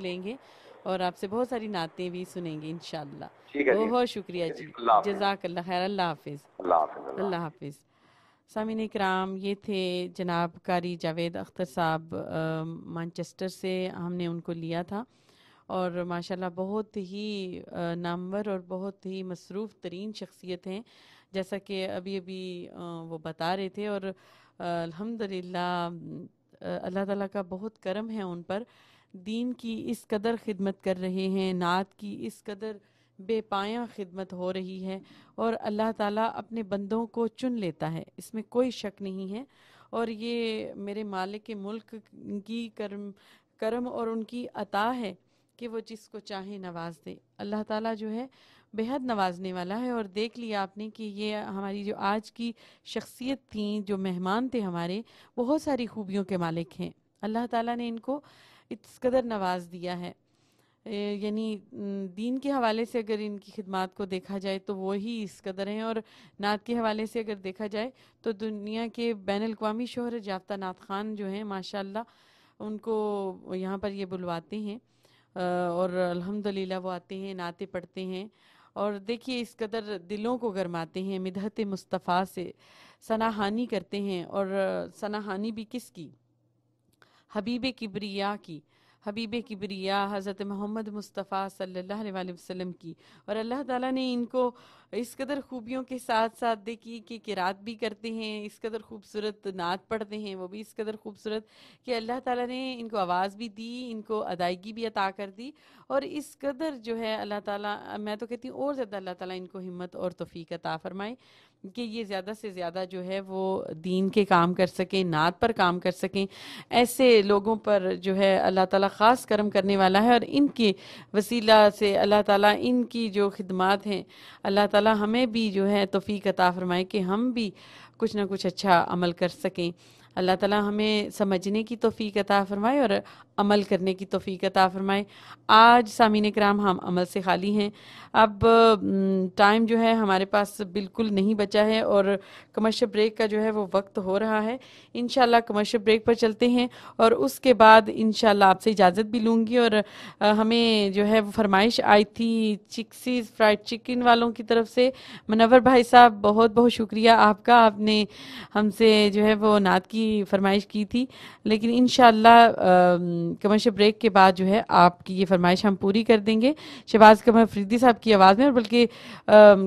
لیں گے اور آپ سے بہت ساری نعتیں بھی سنیں گے انشاءاللہ. ٹھیک ہے جی. بہت شکریہ جی. اللہ حافظ. جزاک اللہ خیر. اللہ حافظ. اللہ حافظ. اللہ اللہ حافظ. حافظ. سامعین کرام، یہ تھے جناب قاری جاوید اختر صاحب مانچسٹر سے. ہم نے ان کو لیا تھا اور ماشاءاللہ بہت ہی نامور اور بہت ہی مصروف ترین شخصیت ہیں، جیسا کہ ابھی وہ بتا رہے تھے. اور الحمدللہ اللہ تعالیٰ کا بہت کرم ہے ان پر. دین کی اس قدر خدمت کر رہے ہیں، نعت کی اس قدر بے پایاں خدمت ہو رہی ہے، اور اللہ تعالیٰ اپنے بندوں کو چن لیتا ہے، اس میں کوئی شک نہیں ہے. اور یہ میرے مالک ملک کی کرم اور ان کی عطا ہے کہ وہ جس کو چاہے نواز دے. اللہ تعالیٰ جو ہے بے حد نوازنے والا ہے. اور دیکھ لیا آپ نے کہ یہ ہماری جو آج کی شخصیت تھیں، جو مہمان تھے ہمارے، بہت ساری خوبیوں کے مالک ہیں. اللہ تعالیٰ نے ان کو اس قدر نواز دیا ہے. یعنی دین کے حوالے سے اگر ان کی خدمات کو دیکھا جائے تو وہی اس قدر ہیں، اور نعت کے حوالے سے اگر دیکھا جائے تو دنیا کے بین الاقوامی شہرت یافتہ نعت خوان جو ہیں ماشاءاللہ ان کو یہاں پر یہ بلواتے ہیں، اور الحمدللہ وہ آتے ہیں، نعتیں پڑھتے ہیں. اور دیکھیے اس قدر دلوں کو گرماتے ہیں، مدحت مصطفیٰ سے ثناہانی کرتے ہیں. اور ثناہانی بھی کس کی؟ حبیب کبریا کی. حبیب کبریا حضرت محمد مصطفیٰ صلی اللہ علیہ وآلہ وسلم کی. اور اللہ تعالیٰ نے ان کو اس قدر خوبیوں کے ساتھ ساتھ دیکھی کہ قرات بھی کرتے ہیں، اس قدر خوبصورت نعت پڑھتے ہیں، وہ بھی اس قدر خوبصورت کہ اللہ تعالیٰ نے ان کو آواز بھی دی، ان کو ادائیگی بھی عطا کر دی. اور اس قدر جو ہے اللہ تعالیٰ، میں تو کہتی ہوں اور زیادہ اللہ تعالیٰ ان کو ہمت اور توفیق عطا فرمائے کہ یہ زیادہ سے زیادہ جو ہے وہ دین کے کام کر سکیں، نعت پر کام کر سکیں. ایسے لوگوں پر جو ہے اللہ تعالیٰ خاص کرم کرنے والا ہے، اور ان کے وسیلہ سے اللہ تعالیٰ ان کی جو خدمات ہیں اللہ تعالیٰ ہمیں بھی جو ہے توفیق عطا فرمائے کہ ہم بھی کچھ نہ کچھ اچھا عمل کر سکیں. اللہ تعالیٰ ہمیں سمجھنے کی توفیق عطا فرمائے اور عمل کرنے کی توفیق عطا فرمائے. آج سامعین کرام ہم عمل سے خالی ہیں. اب ٹائم جو ہے ہمارے پاس بالکل نہیں بچا ہے، اور کمرشل بریک کا جو ہے وہ وقت ہو رہا ہے. انشاءاللہ کمرشل بریک پر چلتے ہیں، اور اس کے بعد انشاءاللہ آپ سے اجازت بھی لوں گی. اور ہمیں جو ہے وہ فرمائش آئی تھی چکسیز فرائڈ چکن والوں کی طرف سے. منور بھائی صاحب بہت بہت شکریہ آپ کا، آپ نے ہم سے جو ہے وہ نعت کی فرمائش کی تھی. لیکن انشاءاللہ کمرشل بریک کے بعد جو ہے آپ کی یہ فرمائش ہم پوری کر دیں گے شہباز قمر فریدی صاحب کی آواز میں. اور بلکہ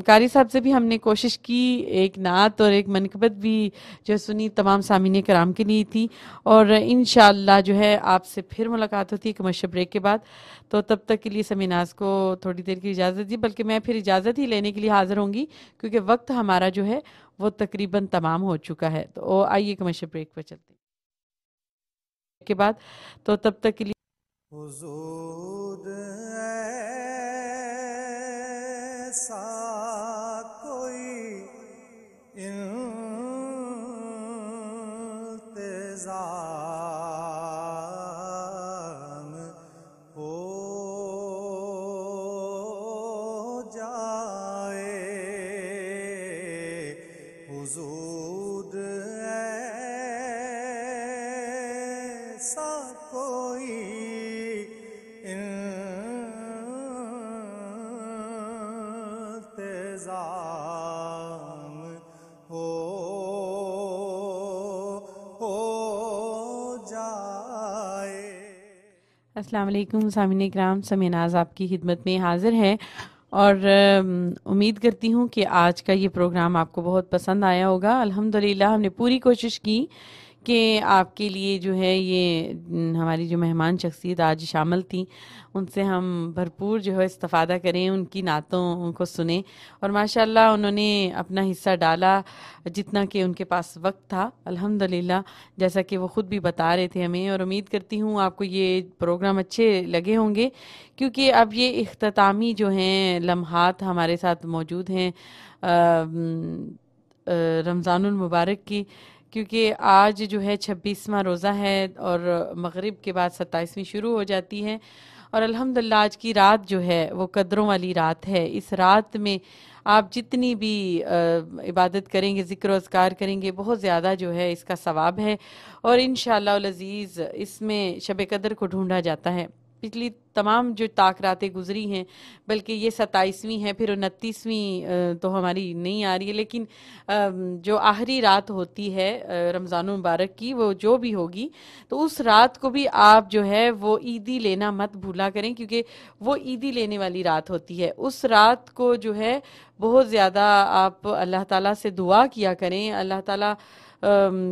قاری صاحب سے بھی ہم نے کوشش کی، ایک نعت اور ایک منقبت بھی جو سنی تمام سامعین کرام کے لیے تھی. اور انشاءاللہ جو ہے آپ سے پھر ملاقات ہوتی ہے کمرشل بریک کے بعد. تو تب تک کے لیے سمیع ناز کو تھوڑی دیر کی اجازت دی، بلکہ میں پھر اجازت ہی لینے کے لیے حاضر ہوں گی کیونکہ وقت ہمارا جو ہے وہ تقریباً تمام ہو چکا ہے. تو آئیے کمرشل بریک پر چلتے ہیں کے بعد. تو تب تک کے لیے وجود ایسا کوئی انتظام ہو جائے، وجود ایسا کوئی انتظام ہو جائے. السلام علیکم سامعین اکرام، سمیع ناز آپ کی خدمت میں حاضر ہے. اور امید کرتی ہوں کہ آج کا یہ پروگرام آپ کو بہت پسند آیا ہوگا. الحمدللہ ہم نے پوری کوشش کی کہ آپ کے لیے جو ہے یہ ہماری جو مہمان شخصیت آج شامل تھیں ان سے ہم بھرپور جو ہے استفادہ کریں، ان کی نعتوں کو سنیں. اور ماشاءاللہ انہوں نے اپنا حصہ ڈالا جتنا کہ ان کے پاس وقت تھا الحمدللہ، جیسا کہ وہ خود بھی بتا رہے تھے ہمیں. اور امید کرتی ہوں آپ کو یہ پروگرام اچھے لگے ہوں گے، کیونکہ اب یہ اختتامی جو ہیں لمحات ہمارے ساتھ موجود ہیں رمضان المبارک کی. کیونکہ آج جو ہے 26واں روزہ ہے اور مغرب کے بعد 27ویں شروع ہو جاتی ہے. اور الحمدللہ آج کی رات جو ہے وہ قدروں والی رات ہے. اس رات میں آپ جتنی بھی عبادت کریں گے، ذکر و اذکار کریں گے، بہت زیادہ جو ہے اس کا ثواب ہے. اور انشاءاللہ العزیز اس میں شب قدر کو ڈھونڈا جاتا ہے. پچھلی تمام جو طاق راتیں گزری ہیں، بلکہ یہ 27ویں ہے، پھر 29ویں تو ہماری نہیں آ رہی ہے، لیکن جو آخری رات ہوتی ہے رمضان المبارک کی، وہ جو بھی ہوگی، تو اس رات کو بھی آپ جو ہے وہ عیدی لینا مت بھولا کریں، کیونکہ وہ عیدی لینے والی رات ہوتی ہے۔ اس رات کو جو ہے بہت زیادہ آپ اللہ تعالیٰ سے دعا کیا کریں، اللہ تعالیٰ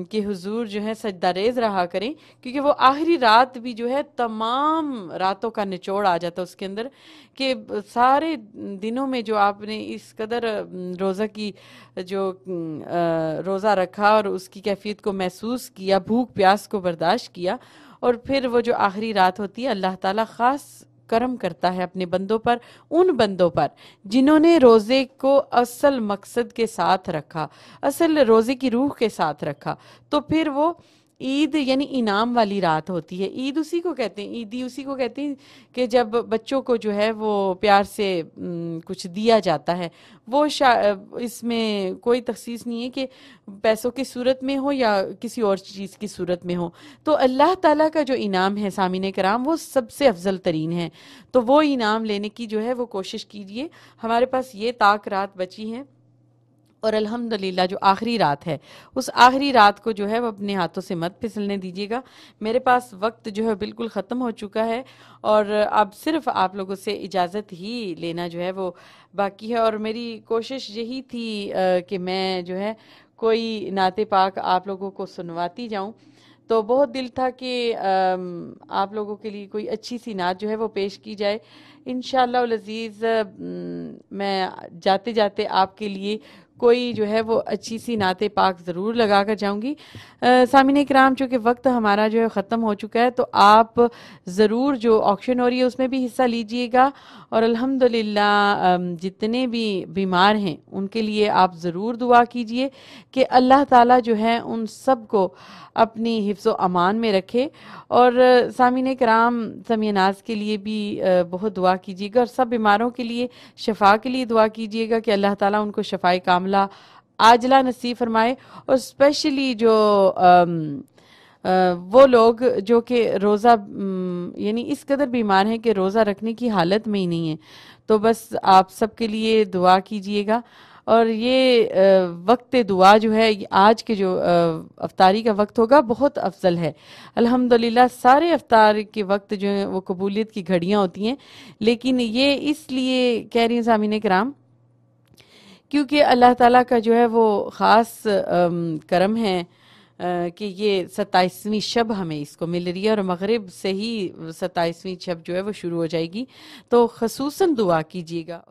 کے حضور جو ہے سجدہ ریز رہا کریں، کیونکہ وہ آخری رات بھی جو ہے تمام راتوں کا نچوڑ آ جاتا ہے اس کے اندر، کہ سارے دنوں میں جو آپ نے اس قدر روزہ کی جو روزہ رکھا اور اس کی کیفیت کو محسوس کیا، بھوک پیاس کو برداشت کیا، اور پھر وہ جو آخری رات ہوتی ہے، اللہ تعالیٰ خاص کرم کرتا ہے اپنے بندوں پر، ان بندوں پر جنہوں نے روزے کو اصل مقصد کے ساتھ رکھا، اصل روزے کی روح کے ساتھ رکھا، تو پھر وہ عید یعنی انعام والی رات ہوتی ہے۔ عید اسی کو کہتے ہیں، عیدی اسی کو کہتے ہیں کہ جب بچوں کو جو ہے وہ پیار سے کچھ دیا جاتا ہے، وہ اس میں کوئی تخصیص نہیں ہے کہ پیسوں کی صورت میں ہو یا کسی اور چیز کی صورت میں ہو، تو اللہ تعالیٰ کا جو انعام ہے سامعین کرام، وہ سب سے افضل ترین ہے، تو وہ انعام لینے کی جو ہے وہ کوشش کیجئے۔ ہمارے پاس یہ طاق رات بچی ہیں، اور الحمدللہ جو آخری رات ہے، اس آخری رات کو جو ہے وہ اپنے ہاتھوں سے مت پھسلنے دیجیے گا۔ میرے پاس وقت جو ہے بالکل ختم ہو چکا ہے، اور اب صرف آپ لوگوں سے اجازت ہی لینا جو ہے وہ باقی ہے، اور میری کوشش یہی تھی کہ میں جو ہے کوئی نعت پاک آپ لوگوں کو سنواتی جاؤں، تو بہت دل تھا کہ آپ لوگوں کے لیے کوئی اچھی سی نعت جو ہے وہ پیش کی جائے۔ انشاءاللہ العزیز میں جاتے جاتے آپ کے لیے کوئی جو ہے وہ اچھی سی نعت پاک ضرور لگا کر جاؤں گی۔ سامعین کرام، چونکہ وقت ہمارا جو ہے ختم ہو چکا ہے، تو آپ ضرور جو آکشن ہو رہی ہے اس میں بھی حصہ لیجئے گا، اور الحمدللہ جتنے بھی بیمار ہیں ان کے لیے آپ ضرور دعا کیجئے کہ اللہ تعالیٰ جو ہے ان سب کو اپنی حفظ و امان میں رکھے، اور سامعین کرام سمیع ناز کے لیے بھی بہت دعا کیجیے گا، اور سب بیماروں کے لیے شفا کے لیے دعا کیجیے گا کہ اللہ تعالیٰ ان کو شفائے کاملہ عاجلہ نصیب فرمائے، اور اسپیشلی جو وہ لوگ جو کہ روزہ یعنی اس قدر بیمار ہیں کہ روزہ رکھنے کی حالت میں ہی نہیں ہیں، تو بس آپ سب کے لیے دعا کیجیے گا۔ اور یہ وقت دعا جو ہے آج کے جو افطاری کا وقت ہوگا بہت افضل ہے۔ الحمدللہ سارے افطار کے وقت جو ہیں وہ قبولیت کی گھڑیاں ہوتی ہیں، لیکن یہ اس لیے کہہ رہی ہیں سامعین کرام کیونکہ اللہ تعالیٰ کا جو ہے وہ خاص کرم ہے کہ یہ 27ویں شب ہمیں اس کو مل رہی ہے، اور مغرب سے ہی 27ویں شب جو ہے وہ شروع ہو جائے گی، تو خصوصاً دعا کیجیے گا۔